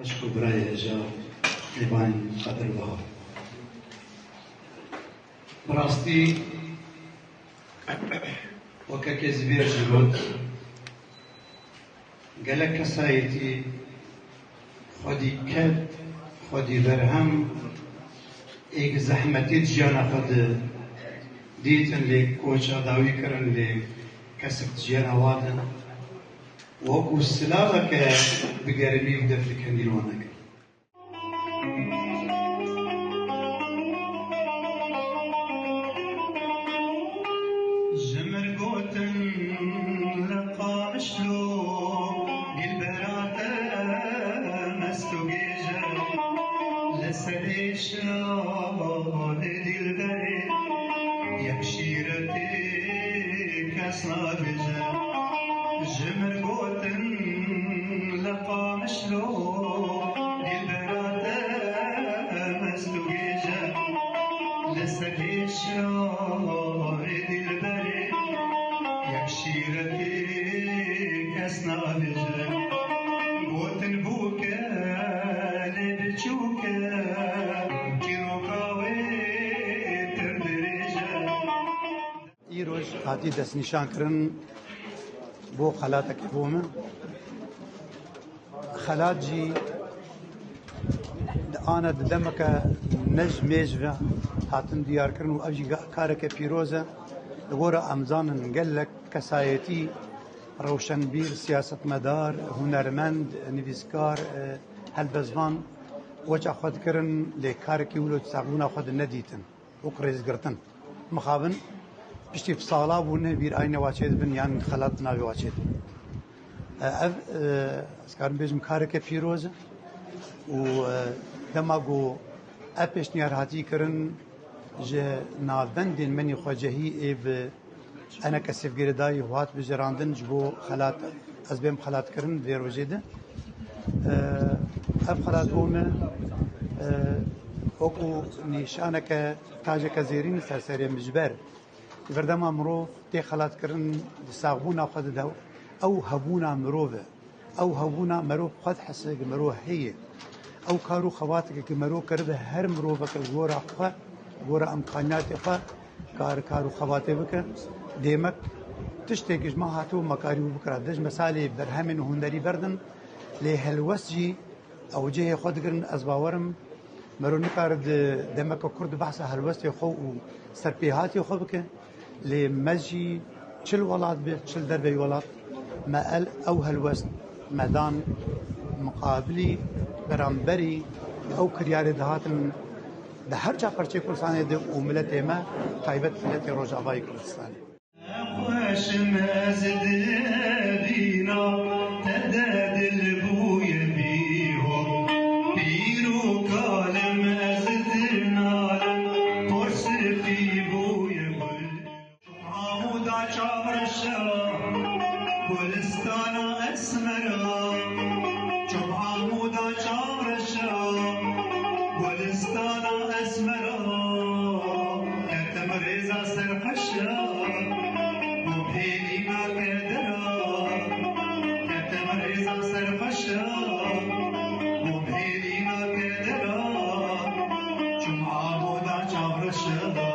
أشكو براي إجا لبان قدر بها براستي وكاكي زبير جلود قالك كسايتي خودي كد خودي برهم ایک زحمتی جیانا خود دیتن لی کوچا داوی کرن لی کسب جیانا وادن وکو سلاغا که بگرمی و دفل کندیلوانا کرد جمر گوتن لقا اشلو گلبرات مستو گیجا لسريشنا للبري يبشيرتي كسنا بجا جمر قوتن لقا مشلو للبرات مسلوجا لسريشنا للبري يبشيرتي كسنا بجا قوتن بوكا لبچوكا ایروز هاتی دست نشان کرن بو خلاتک بومن خلات جی آنا دمک نج میجوا هاتن دیار کرن و افجی کارک پیروزه دورا امزان گلک کسایتی روشنبیر سیاست مدار هنرمند نویسکار هلبزوان وجه خود کرن لکارکی ولو تساقونا خود ندیتن و قریز گرتن مخابن بشتي في صالة بونه بير أين واجد بن يعني خلطنا بواجد أذكر بيجم كارك فيروز ودماغو أبيش نيار هاتي كرن ج نافندين مني خواجهي إب أنا كسف جرداي وهات بجراندن جبو خلات أزبم خلات كرن غير وجده أب خلات بونه أكو نشانك تاجك زيرين سرسري مجبر بردما مروف تي خلات كرن ساغبونا خد دو او هبونا مروفه او هبونا مروف خد حسك مروه هي او كارو خواتك مرو كرده هر مروفك الغورا خ غورا امكانيات خ كارو خواتي بك ديمك تشتكي ما هاتو مكاري بكره دج مسالي برهم هنري بردن لهلوسجي او جهه خد كرن ازباورم مرو نكارد دمك كرد بحث هلوستي خو سربيهاتي خو بك لمجي شل ولاد بشل دربي ولاد ما قال او هالوزن مدان مقابلي برامبري او كرياري دهاتن ده هر جا پرچه کلسانه ده وملته ما تايبت ملته روجاوای کلسانه خوش مزد بينا تداد البوي بيهم بيرو كالم ازدنا قرص في بوي عمودا چاورشا گلستان اسمرا چوب عمودا چاورشا گلستان اسمرا نتم ريزا سرخشا